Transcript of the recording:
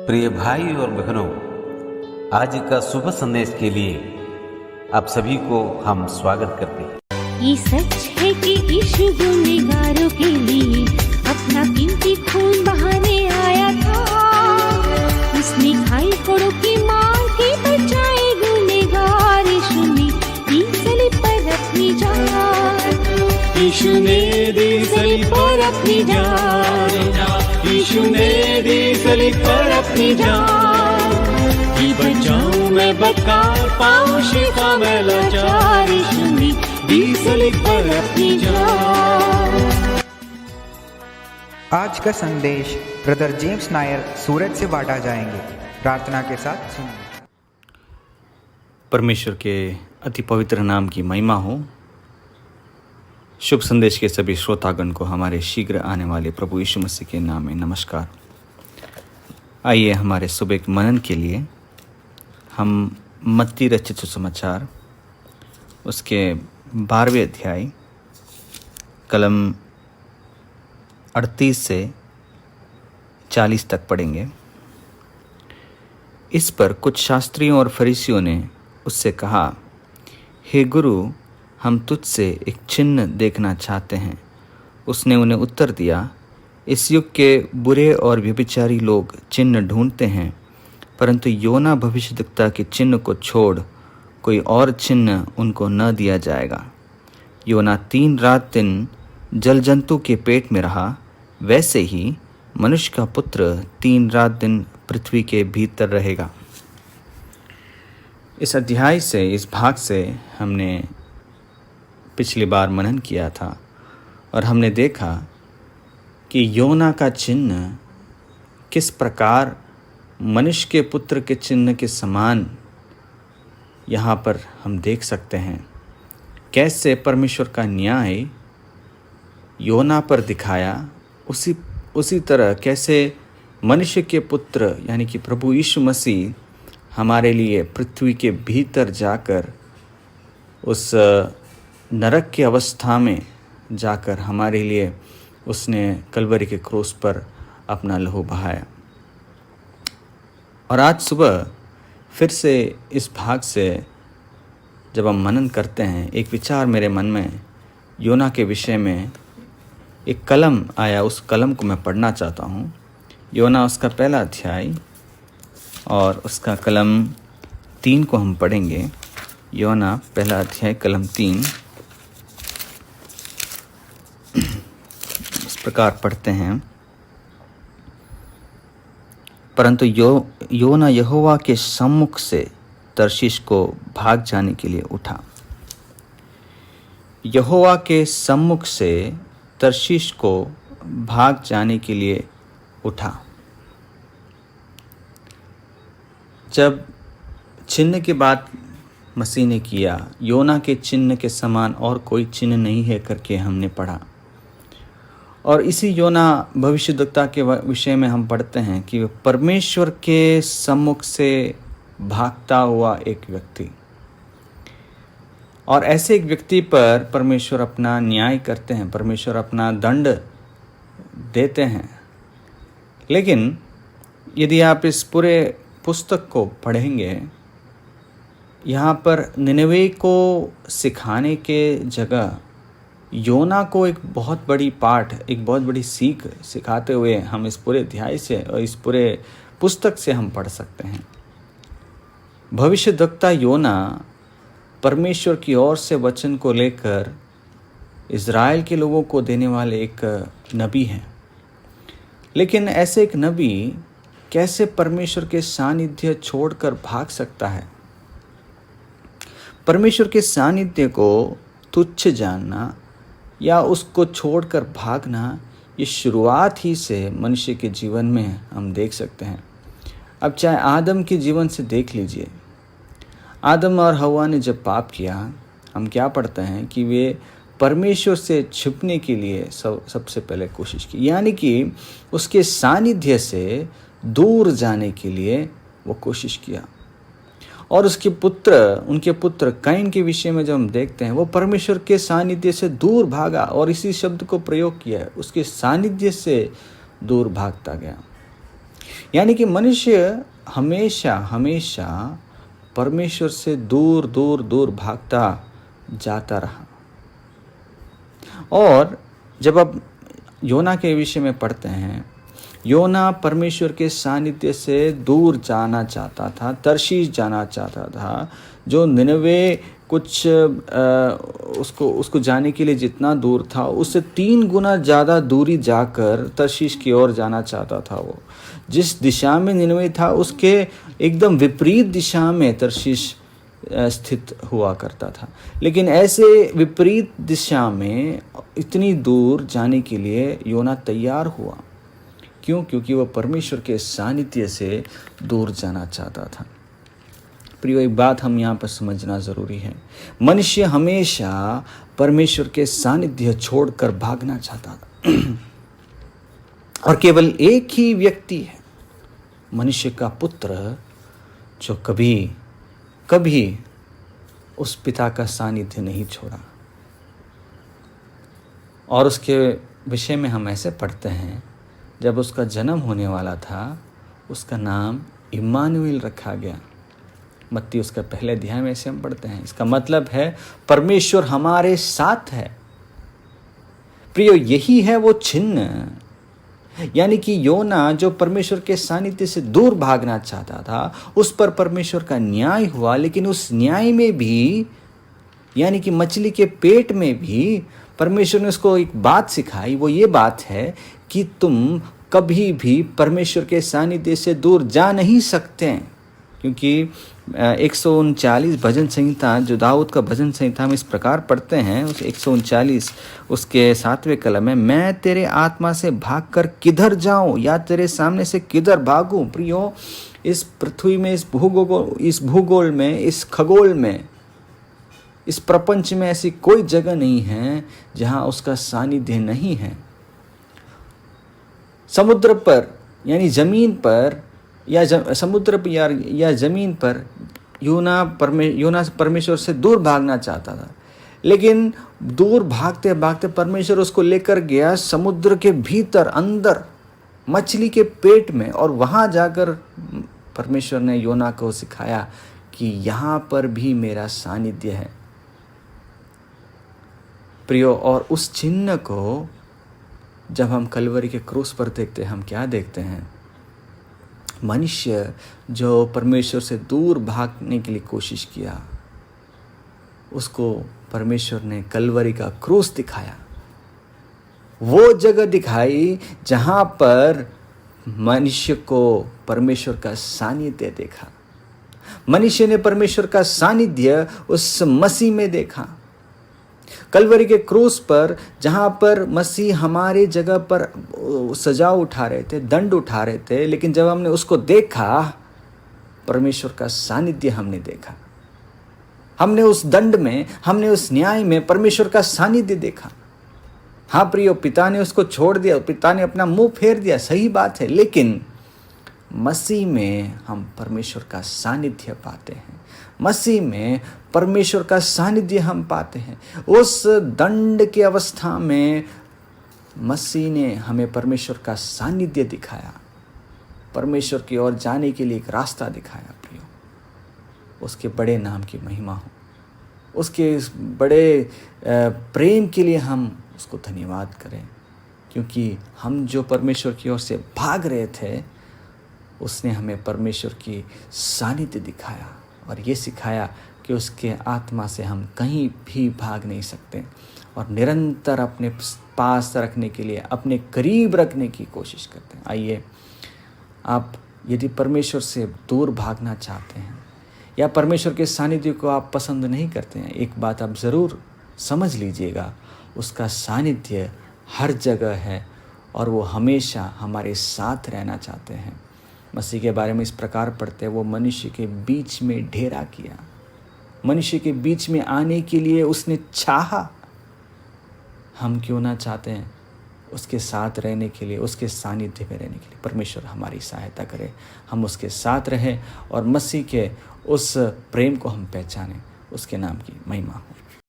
प्रिय भाई और बहनों, आज का शुभ संदेश के लिए आप सभी को हम स्वागत करते हैं। ये सच है कि यीशु गुनहगारों के लिए अपना कीमती खून बहाने आया था। उसने खाई फोड़ों की मार के बचाए गुनहगार। यीशु ने दी सलीब पर अपनी जान। यीशु ने दी सलीब पर अपनी जान। यीशु ने दी सलीब पर अपनी जान। कि बचाऊं मैं बदकार, पाऊं शिफा मैं लाचार। यीशु ने दी सलीब पर अपनी जान। आज का संदेश ब्रदर जेम्स नायर सूरत से बांटा जाएंगे। प्रार्थना के साथ सुनिए। परमेश्वर के अति पवित्र नाम की महिमा हो। शुभ संदेश के सभी श्रोतागण को हमारे शीघ्र आने वाले प्रभु यीशु मसीह के नाम में नमस्कार। आइए हमारे सुबह के मनन के लिए हम मत्ती रचित सुसमाचार उसके 12वें अध्याय कलम 38 से 40 तक पढ़ेंगे। इस पर कुछ शास्त्रियों और फरीसियों ने उससे कहा, हे गुरु, हम तुझसे एक चिन्ह देखना चाहते हैं। उसने उन्हें उत्तर दिया, इस युग के बुरे और व्यभिचारी लोग चिन्ह ढूंढते हैं, परंतु योना भविष्यद्वक्ता के चिन्ह को छोड़ कोई और चिन्ह उनको न दिया जाएगा। योना 3 रात दिन जल जंतु के पेट में रहा, वैसे ही मनुष्य का पुत्र 3 रात दिन पृथ्वी के भीतर रहेगा। इस अध्याय से, इस भाग से हमने पिछली बार मनन किया था और हमने देखा कि योना का चिन्ह किस प्रकार मनुष्य के पुत्र के चिन्ह के समान यहाँ पर हम देख सकते हैं। कैसे परमेश्वर का न्याय योना पर दिखाया, उसी तरह कैसे मनुष्य के पुत्र यानी कि प्रभु यीशु मसीह हमारे लिए पृथ्वी के भीतर जाकर उस नरक की अवस्था में जाकर हमारे लिए उसने कलवरी के क्रूस पर अपना लहू बहाया। और आज सुबह फिर से इस भाग से जब हम मनन करते हैं, एक विचार मेरे मन में योना के विषय में एक कलम आया। उस कलम को मैं पढ़ना चाहता हूँ। योना उसका पहला अध्याय और उसका कलम 3 को हम पढ़ेंगे। योना पहला अध्याय कलम 3 इस प्रकार पढ़ते हैं, परंतु योना यहोवा के सम्मुख से तर्शीश को भाग जाने के लिए उठा। यहोवा के सम्मुख से तर्शीश को भाग जाने के लिए उठा। जब चिन्ह की बात मसीह ने किया, योना के चिन्ह के समान और कोई चिन्ह नहीं है करके हमने पढ़ा। और इसी योना भविष्यद्वक्ता के विषय में हम पढ़ते हैं कि वह परमेश्वर के सम्मुख से भागता हुआ एक व्यक्ति, और ऐसे एक व्यक्ति पर परमेश्वर अपना न्याय करते हैं, परमेश्वर अपना दंड देते हैं। लेकिन यदि आप इस पूरे पुस्तक को पढ़ेंगे, यहाँ पर निनवे को सिखाने के जगह योना को एक बहुत बड़ी पाठ, एक बहुत बड़ी सीख सिखाते हुए हम इस पूरे अध्याय से और इस पूरे पुस्तक से हम पढ़ सकते हैं। भविष्यद्वक्ता योना परमेश्वर की ओर से वचन को लेकर इज़राइल के लोगों को देने वाले एक नबी हैं। लेकिन ऐसे एक नबी कैसे परमेश्वर के सानिध्य छोड़कर भाग सकता है? परमेश्वर के सानिध्य को तुच्छ जानना या उसको छोड़कर भागना, ये शुरुआत ही से मनुष्य के जीवन में हम देख सकते हैं। अब चाहे आदम के जीवन से देख लीजिए। आदम और हवा ने जब पाप किया, हम क्या पढ़ते हैं कि वे परमेश्वर से छिपने के लिए सबसे पहले कोशिश की, यानी कि उसके सानिध्य से दूर जाने के लिए वो कोशिश किया। और उनके पुत्र कैन के विषय में जब हम देखते हैं, वो परमेश्वर के सानिध्य से दूर भागा, और इसी शब्द को प्रयोग किया है, उसके सानिध्य से दूर भागता गया। यानी कि मनुष्य हमेशा हमेशा परमेश्वर से दूर दूर दूर भागता जाता रहा। और जब अब योना के विषय में पढ़ते हैं, योना परमेश्वर के सानिध्य से दूर जाना चाहता था, तर्शीश जाना चाहता था। जो निनवे कुछ उसको जाने के लिए जितना दूर था, उससे 3 गुना ज़्यादा दूरी जाकर तर्शीश की ओर जाना चाहता था। वो जिस दिशा में निनवे था उसके एकदम विपरीत दिशा में तर्शीश स्थित हुआ करता था। लेकिन ऐसे विपरीत दिशा में इतनी दूर जाने के लिए योना तैयार हुआ। क्यों? क्योंकि वह परमेश्वर के सानिध्य से दूर जाना चाहता था। प्रियो, एक बात हम यहाँ पर समझना ज़रूरी है। मनुष्य हमेशा परमेश्वर के सानिध्य छोड़कर भागना चाहता था। और केवल एक ही व्यक्ति है, मनुष्य का पुत्र, जो कभी कभी उस पिता का सानिध्य नहीं छोड़ा। और उसके विषय में हम ऐसे पढ़ते हैं, जब उसका जन्म होने वाला था, उसका नाम इम्मानुएल रखा गया। मत्ती उसका पहले अध्याय में ऐसे हम पढ़ते हैं। इसका मतलब है परमेश्वर हमारे साथ है। प्रियो, यही है वो चिन्ह। यानी कि योना जो परमेश्वर के सानिध्य से दूर भागना चाहता था, उस पर परमेश्वर का न्याय हुआ। लेकिन उस न्याय में भी, यानी कि मछली के पेट में भी, परमेश्वर ने उसको एक बात सिखाई। वो ये बात है कि तुम कभी भी परमेश्वर के सानिध्य से दूर जा नहीं सकते। क्योंकि 139 भजन संहिता, जो दाऊद का भजन संहिता में इस प्रकार पढ़ते हैं, उस 139 उसके 7वें कलम में, मैं तेरे आत्मा से भागकर किधर जाऊं या तेरे सामने से किधर भागूं। प्रियो, इस पृथ्वी में, इस भूगोल में, इस खगोल में, इस प्रपंच में ऐसी कोई जगह नहीं है जहां उसका सानिध्य नहीं है। समुद्र पर, यानी जमीन पर, या समुद्र पर या जमीन पर योना परमेश्वर से दूर भागना चाहता था। लेकिन दूर भागते भागते परमेश्वर उसको लेकर गया समुद्र के भीतर, अंदर, मछली के पेट में। और वहाँ जाकर परमेश्वर ने योना को सिखाया कि यहाँ पर भी मेरा सानिध्य है। प्रियो, और उस चिन्ह को जब हम कलवरी के क्रूस पर देखते हैं, हम क्या देखते हैं? मनुष्य जो परमेश्वर से दूर भागने के लिए कोशिश किया, उसको परमेश्वर ने कलवरी का क्रूस दिखाया। वो जगह दिखाई जहां पर मनुष्य को परमेश्वर का सानिध्य देखा। मनुष्य ने परमेश्वर का सानिध्य उस मसीह में देखा। कलवरी के क्रूस पर, जहाँ पर मसीह हमारे जगह पर सजा उठा रहे थे, दंड उठा रहे थे, लेकिन जब हमने उसको देखा, परमेश्वर का सानिध्य हमने देखा। हमने उस दंड में, हमने उस न्याय में परमेश्वर का सानिध्य देखा। हाँ प्रियो, पिता ने उसको छोड़ दिया, पिता ने अपना मुंह फेर दिया, सही बात है। लेकिन मसीह में हम परमेश्वर का सानिध्य पाते हैं। मसीह में परमेश्वर का सानिध्य हम पाते हैं। उस दंड की अवस्था में मसीह ने हमें परमेश्वर का सानिध्य दिखाया, परमेश्वर की ओर जाने के लिए एक रास्ता दिखाया। प्रियो, उसके बड़े नाम की महिमा हो, उसके इस बड़े प्रेम के लिए हम उसको धन्यवाद करें। क्योंकि हम जो परमेश्वर की ओर से भाग रहे थे, उसने हमें परमेश्वर की सानिध्य दिखाया और ये सिखाया कि उसके आत्मा से हम कहीं भी भाग नहीं सकते और निरंतर अपने पास रखने के लिए, अपने करीब रखने की कोशिश करते हैं। आइए, आप यदि परमेश्वर से दूर भागना चाहते हैं या परमेश्वर के सानिध्य को आप पसंद नहीं करते हैं, एक बात आप ज़रूर समझ लीजिएगा, उसका सानिध्य हर जगह है और वो हमेशा हमारे साथ रहना चाहते हैं। मसीह के बारे में इस प्रकार पढ़ते हैं, वो मनुष्य के बीच में डेरा किया, मनुष्य के बीच में आने के लिए उसने चाहा। हम क्यों ना चाहते हैं उसके साथ रहने के लिए, उसके सानिध्य में रहने के लिए। परमेश्वर हमारी सहायता करे, हम उसके साथ रहें और मसीह के उस प्रेम को हम पहचानें। उसके नाम की महिमा हो।